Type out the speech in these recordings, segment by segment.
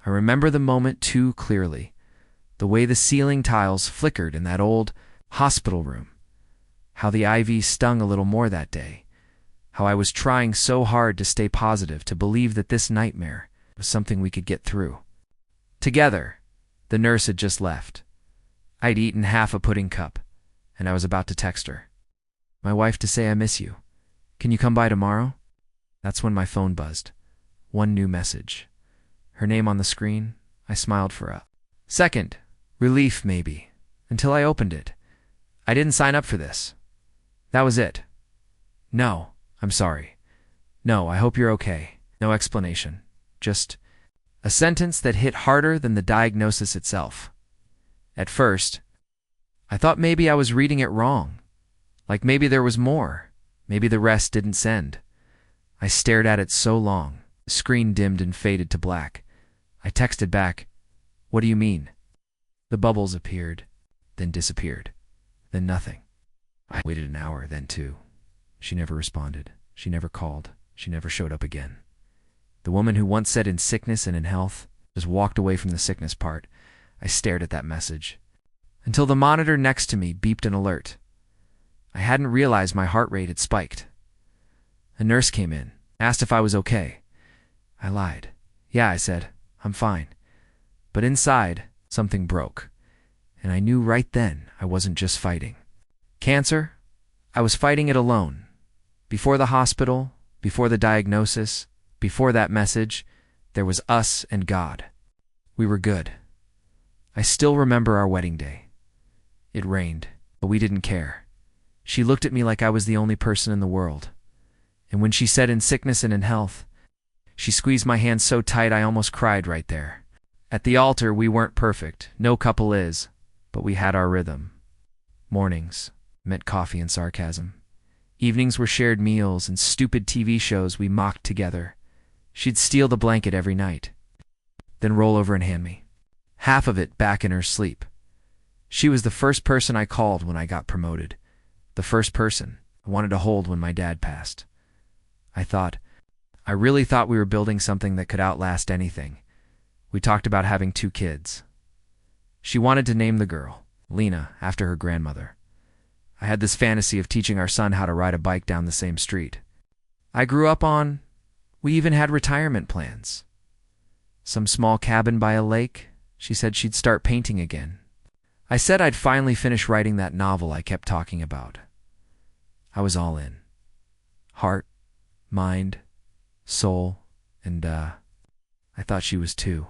I remember the moment too clearly. The way the ceiling tiles flickered in that old hospital room. How the IV stung a little more that day. How I was trying so hard to stay positive, to believe that this nightmare was something we could get through. Together. The nurse had just left. I'd eaten half a pudding cup, and I was about to text her. My wife, to say I miss you. Can you come by tomorrow? That's when my phone buzzed. One new message. Her name on the screen. I smiled for a second. Relief, maybe. Until I opened it. I didn't sign up for this. That was it. No, I'm sorry. No, I hope you're okay. No explanation. Just a sentence that hit harder than the diagnosis itself. At first, I thought maybe I was reading it wrong. Like maybe there was more. Maybe the rest didn't send. I stared at it so long, the screen dimmed and faded to black. I texted back, "What do you mean?" The bubbles appeared, then disappeared, then nothing. I waited an hour, then two. She never responded. She never called. She never showed up again. The woman who once said in sickness and in health just walked away from the sickness part. I stared at that message until the monitor next to me beeped an alert. I hadn't realized my heart rate had spiked. A nurse came in, asked if I was okay. I lied. Yeah, I said, I'm fine. But inside, something broke. And I knew right then I wasn't just fighting cancer. I was fighting it alone. Before the hospital, before the diagnosis, before that message, there was us and God. We were good. I still remember our wedding day. It rained, but we didn't care. She looked at me like I was the only person in the world. And when she said in sickness and in health, she squeezed my hand so tight I almost cried right there. At the altar, we weren't perfect. No couple is. But we had our rhythm. Mornings meant coffee and sarcasm. Evenings were shared meals and stupid TV shows we mocked together. She'd steal the blanket every night, then roll over and hand me half of it back in her sleep. She was the first person I called when I got promoted. The first person I wanted to hold when my dad passed. I really thought we were building something that could outlast anything. We talked about having 2 kids. She wanted to name the girl, Lena, after her grandmother. I had this fantasy of teaching our son how to ride a bike down the same street. We even had retirement plans. Some small cabin by a lake. She said she'd start painting again. I said I'd finally finish writing that novel I kept talking about. I was all in. Heart, mind, soul, and I thought she was too.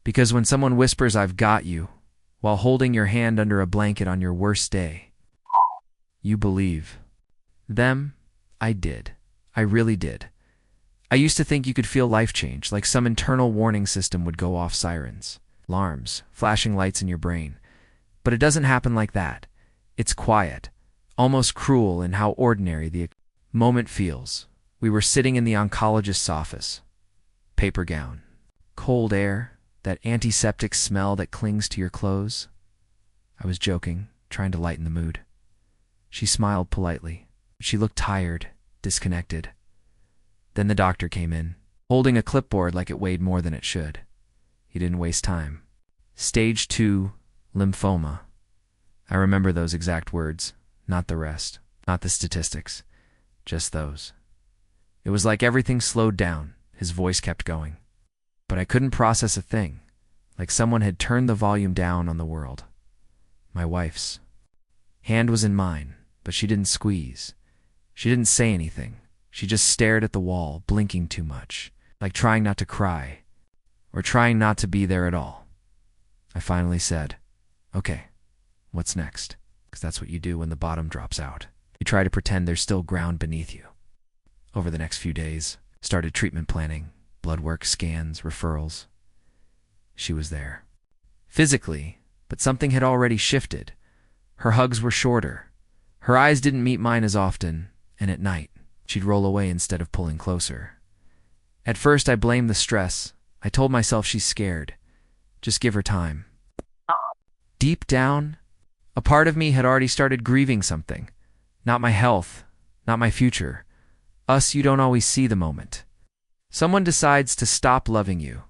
Because when someone whispers, "I've got you," while holding your hand under a blanket on your worst day, you believe. Them, I did. I really did. I used to think you could feel life change, like some internal warning system would go off, sirens, alarms, flashing lights in your brain. But it doesn't happen like that. It's quiet, almost cruel in how ordinary the moment feels. We were sitting in the oncologist's office. Paper gown, cold air, that antiseptic smell that clings to your clothes. I was joking, trying to lighten the mood. She smiled politely. She looked tired, disconnected. Then the doctor came in, holding a clipboard like it weighed more than it should. He didn't waste time. Stage 2, lymphoma. I remember those exact words, not the rest, not the statistics, just those. It was like everything slowed down. His voice kept going. But I couldn't process a thing, like someone had turned the volume down on the world. My wife's hand was in mine, but she didn't squeeze. She didn't say anything. She just stared at the wall, blinking too much, like trying not to cry, or trying not to be there at all. I finally said, "Okay, what's next?" Because that's what you do when the bottom drops out. You try to pretend there's still ground beneath you. Over the next few days, started treatment planning, blood work, scans, referrals. She was there. Physically, but something had already shifted. Her hugs were shorter. Her eyes didn't meet mine as often, and at night, she'd roll away instead of pulling closer. At first, I blamed the stress. I told myself she's scared. Just give her time. Deep down, a part of me had already started grieving something. Not my health, not my future. Us, you don't always see the moment. Someone decides to stop loving you,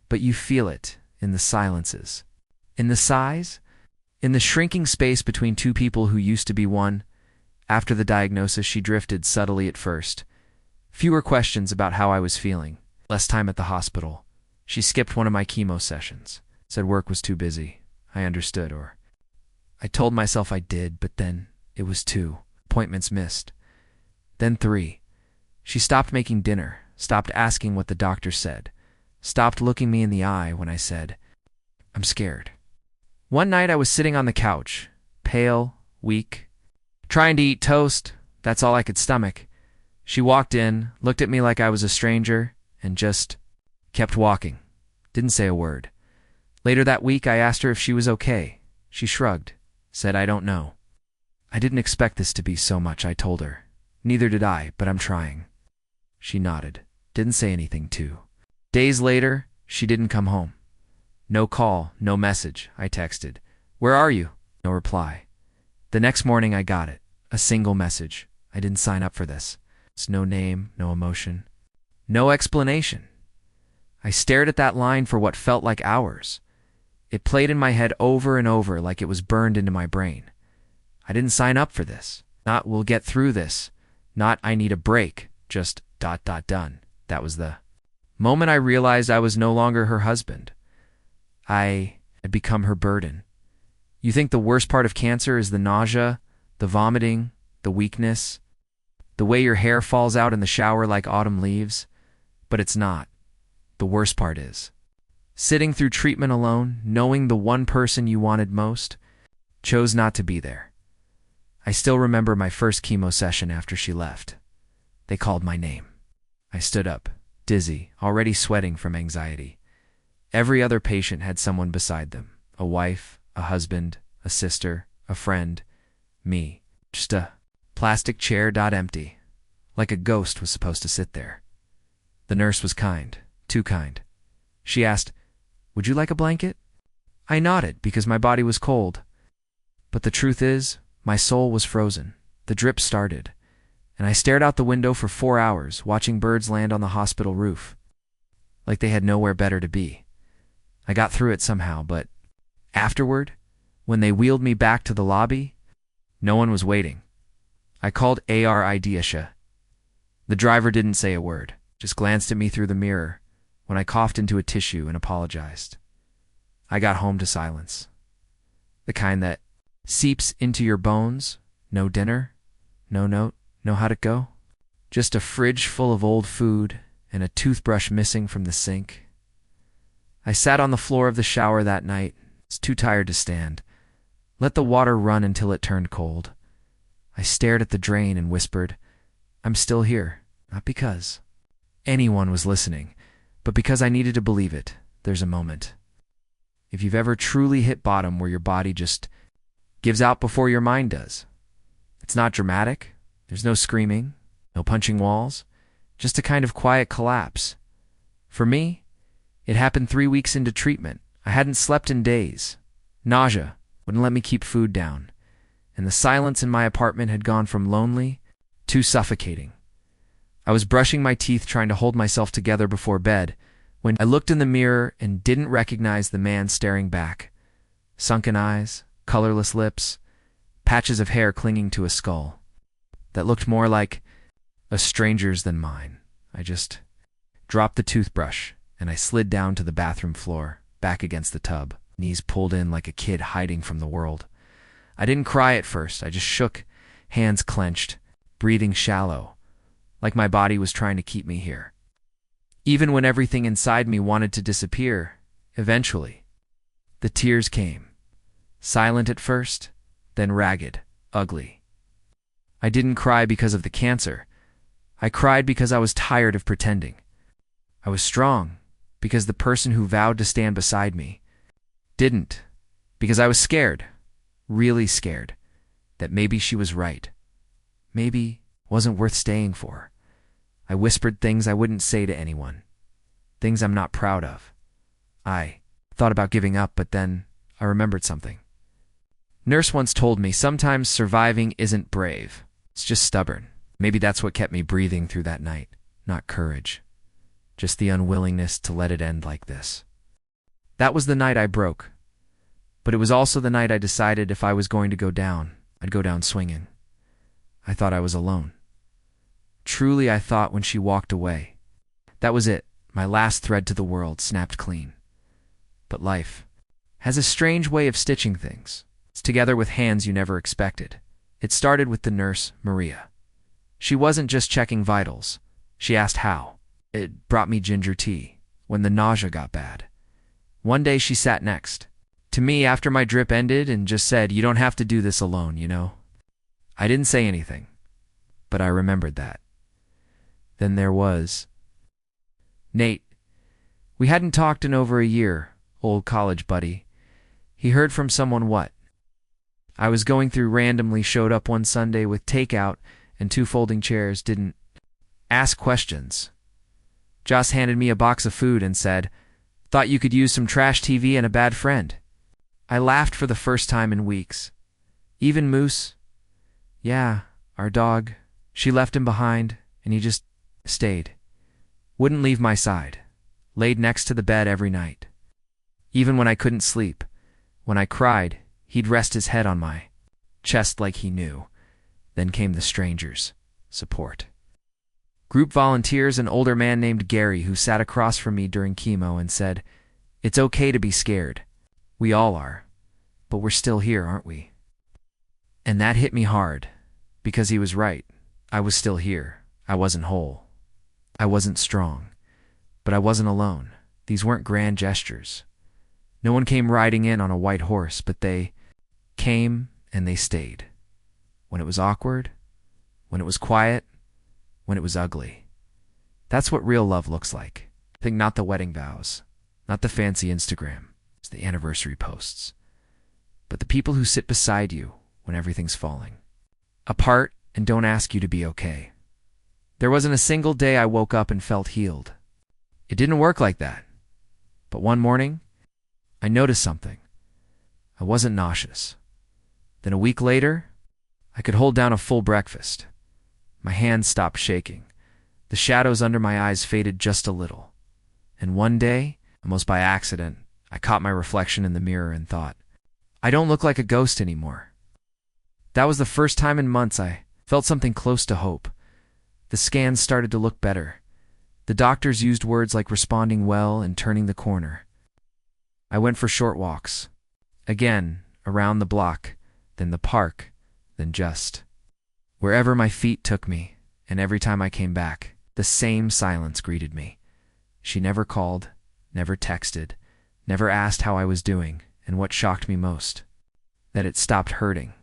but you feel it in the silences, in the sighs, in the shrinking space between two people who used to be one. After the diagnosis, she drifted subtly at first. Fewer questions about how I was feeling, less time at the hospital. She skipped one of my chemo sessions, said work was too busy. I understood, or I told myself I did, but then it was 2 appointments missed. Then 3. She stopped making dinner, stopped asking what the doctor said, stopped looking me in the eye when I said, I'm scared. One night I was sitting on the couch, pale, weak, trying to eat toast. That's all I could stomach. She walked in, looked at me like I was a stranger, and just kept walking. Didn't say a word. Later that week, I asked her if she was okay. She shrugged, said, I don't know. I didn't expect this to be so much, I told her. Neither did I, but I'm trying. She nodded, didn't say anything too. Days later, she didn't come home. No call, no message. I texted, where are you? No reply. The next morning I got it, a single message. I didn't sign up for this. It's no name, no emotion, no explanation. I stared at that line for what felt like hours. It played in my head over and over like it was burned into my brain. I didn't sign up for this. Not we'll get through this. Not I need a break. Just ... done. That was the moment I realized I was no longer her husband. I had become her burden. You think the worst part of cancer is the nausea, the vomiting, the weakness, the way your hair falls out in the shower like autumn leaves? But it's not. The worst part is sitting through treatment alone, knowing the one person you wanted most chose not to be there. I still remember my first chemo session after she left. They called my name. I stood up, dizzy, already sweating from anxiety. Every other patient had someone beside them, a wife, a husband, a sister, a friend, me, just a plastic chair empty, like a ghost was supposed to sit there. The nurse was kind, too kind. She asked, would you like a blanket? I nodded because my body was cold. But the truth is, my soul was frozen. The drip started, and I stared out the window for 4 hours, watching birds land on the hospital roof, like they had nowhere better to be. I got through it somehow, but afterward, when they wheeled me back to the lobby, no one was waiting. I called ARIDSHA. The driver didn't say a word, just glanced at me through the mirror when I coughed into a tissue and apologized. I got home to silence. The kind that seeps into your bones. No dinner, no note, no how'd it go? Just a fridge full of old food and a toothbrush missing from the sink. I sat on the floor of the shower that night, was too tired to stand. Let the water run until it turned cold. I stared at the drain and whispered, I'm still here, not because anyone was listening, but because I needed to believe it. There's a moment. If you've ever truly hit bottom where your body just gives out before your mind does. It's not dramatic. There's no screaming, no punching walls, just a kind of quiet collapse. For me, it happened 3 weeks into treatment. I hadn't slept in days. Nausea wouldn't let me keep food down, and the silence in my apartment had gone from lonely to suffocating. I was brushing my teeth trying to hold myself together before bed when I looked in the mirror and didn't recognize the man staring back. Sunken eyes, colorless lips, patches of hair clinging to a skull that looked more like a stranger's than mine. I just dropped the toothbrush and I slid down to the bathroom floor, back against the tub, knees pulled in like a kid hiding from the world. I didn't cry at first. I just shook, hands clenched, breathing shallow, like my body was trying to keep me here. Even when everything inside me wanted to disappear, eventually, the tears came. Silent at first, then ragged, ugly. I didn't cry because of the cancer. I cried because I was tired of pretending. I was strong because the person who vowed to stand beside me didn't, because I was scared, really scared, that maybe she was right. Maybe it wasn't worth staying for. I whispered things I wouldn't say to anyone, things I'm not proud of. I thought about giving up, but then I remembered something. Nurse once told me sometimes surviving isn't brave, it's just stubborn. Maybe that's what kept me breathing through that night, not courage, just the unwillingness to let it end like this. That was the night I broke. But it was also the night I decided if I was going to go down, I'd go down swinging. I thought I was alone. Truly, I thought when she walked away. That was it. My last thread to the world snapped clean. But life has a strange way of stitching things. It's together with hands you never expected. It started with the nurse, Maria. She wasn't just checking vitals. She asked how. It brought me ginger tea when the nausea got bad. One day she sat next to me after my drip ended and just said, "You don't have to do this alone, you know." I didn't say anything, but I remembered that. Then there was Nate. We hadn't talked in over a year, old college buddy. He heard from someone what? I was going through randomly, showed up one Sunday with takeout and 2 folding chairs, didn't ask questions. Joss handed me a box of food and said, "Thought you could use some trash TV and a bad friend." I laughed for the first time in weeks. Even Moose? Yeah, our dog. She left him behind, and he just stayed. Wouldn't leave my side. Laid next to the bed every night. Even when I couldn't sleep. When I cried, he'd rest his head on my chest like he knew. Then came the strangers. Support. Group volunteers, an older man named Gary who sat across from me during chemo and said, "It's okay to be scared. We all are. But we're still here, aren't we?" And that hit me hard, because he was right. I was still here. I wasn't whole. I wasn't strong. But I wasn't alone. These weren't grand gestures. No one came riding in on a white horse, but they came and they stayed. When it was awkward, when it was quiet, when it was ugly. That's what real love looks like. I think not the wedding vows, not the fancy Instagram, it's the anniversary posts, but the people who sit beside you when everything's falling apart and don't ask you to be okay. There wasn't a single day I woke up and felt healed. It didn't work like that. But one morning, I noticed something. I wasn't nauseous. Then a week later, I could hold down a full breakfast. My hands stopped shaking. The shadows under my eyes faded just a little. And one day, almost by accident, I caught my reflection in the mirror and thought, I don't look like a ghost anymore. That was the first time in months I felt something close to hope. The scans started to look better. The doctors used words like responding well and turning the corner. I went for short walks. Again, around the block, then the park, then just wherever my feet took me, and every time I came back, the same silence greeted me. She never called, never texted, never asked how I was doing, and what shocked me most, that it stopped hurting.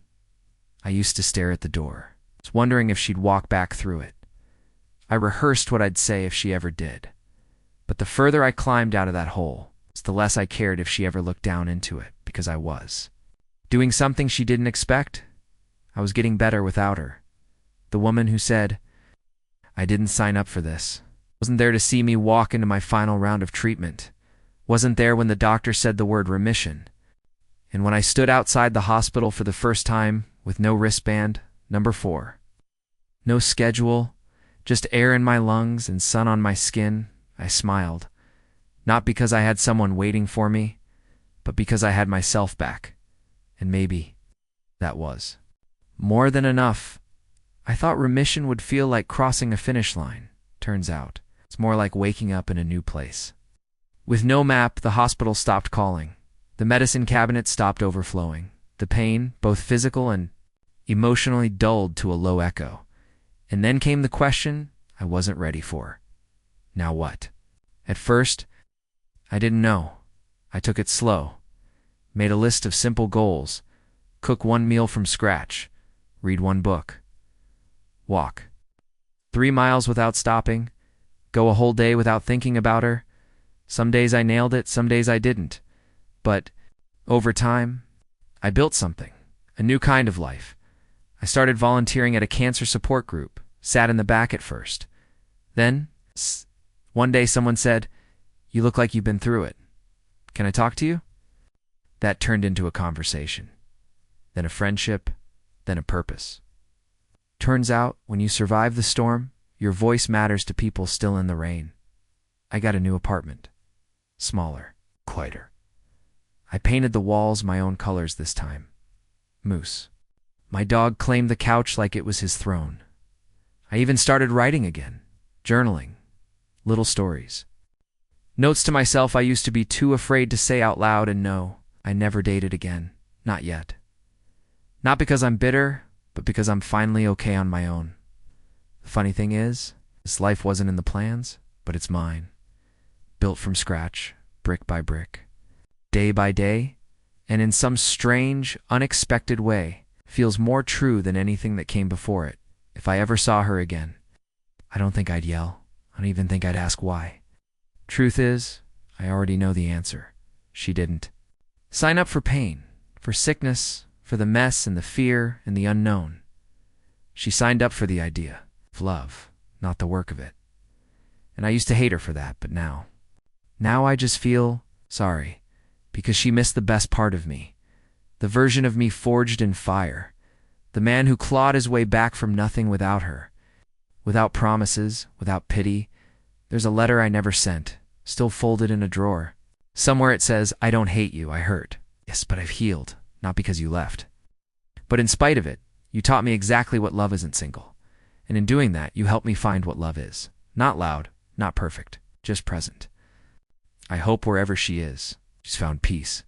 I used to stare at the door, wondering if she'd walk back through it. I rehearsed what I'd say if she ever did. But the further I climbed out of that hole, the less I cared if she ever looked down into it, because I was doing something she didn't expect. I was getting better without her. The woman who said, "I didn't sign up for this," wasn't there to see me walk into my final round of treatment, wasn't there when the doctor said the word remission, and when I stood outside the hospital for the first time with no wristband, number 4. No schedule, just air in my lungs and sun on my skin, I smiled. Not because I had someone waiting for me, but because I had myself back. And maybe that was more than enough. I thought remission would feel like crossing a finish line. Turns out, it's more like waking up in a new place. With no map, the hospital stopped calling. The medicine cabinet stopped overflowing. The pain, both physical and emotionally, dulled to a low echo. And then came the question I wasn't ready for. Now what? At first, I didn't know. I took it slow. Made a list of simple goals. Cook 1 meal from scratch. Read 1 book. Walk 3 miles without stopping. Go a whole day without thinking about her. Some days I nailed it, some days I didn't. But over time, I built something. A new kind of life. I started volunteering at a cancer support group. Sat in the back at first. Then, one day someone said, "You look like you've been through it. Can I talk to you?" That turned into a conversation. Then a friendship, then a purpose. Turns out, when you survive the storm, your voice matters to people still in the rain. I got a new apartment. Smaller, quieter. I painted the walls my own colors this time. Moose. My dog claimed the couch like it was his throne. I even started writing again, journaling, little stories. Notes to myself I used to be too afraid to say out loud, and no, I never dated again. Not yet. Not because I'm bitter, but because I'm finally okay on my own. The funny thing is, this life wasn't in the plans, but it's mine. Built from scratch, brick by brick, day by day, and in some strange, unexpected way, feels more true than anything that came before it. If I ever saw her again, I don't think I'd yell. I don't even think I'd ask why. Truth is, I already know the answer. She didn't. Sign up for pain, for sickness, for the mess and the fear and the unknown. She signed up for the idea of love, not the work of it. And I used to hate her for that, but now I just feel sorry, because she missed the best part of me, the version of me forged in fire, the man who clawed his way back from nothing without her, without promises, without pity. There's a letter I never sent, still folded in a drawer. Somewhere it says, "I don't hate you, I hurt. Yes, but I've healed, not because you left. But in spite of it, you taught me exactly what love isn't single. And in doing that, you helped me find what love is. Not loud, not perfect, just present. I hope wherever she is, she's found peace.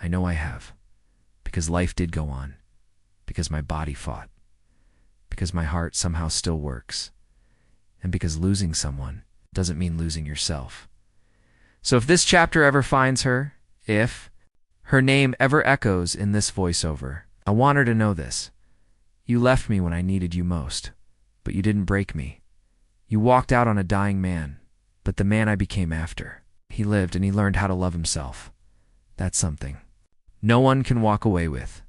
I know I have. Because life did go on. Because my body fought. Because my heart somehow still works. And because losing someone doesn't mean losing yourself. So if this chapter ever finds her, if her name ever echoes in this voiceover, I want her to know this. You left me when I needed you most, but you didn't break me. You walked out on a dying man, but the man I became after. He lived and he learned how to love himself. That's something no one can walk away with.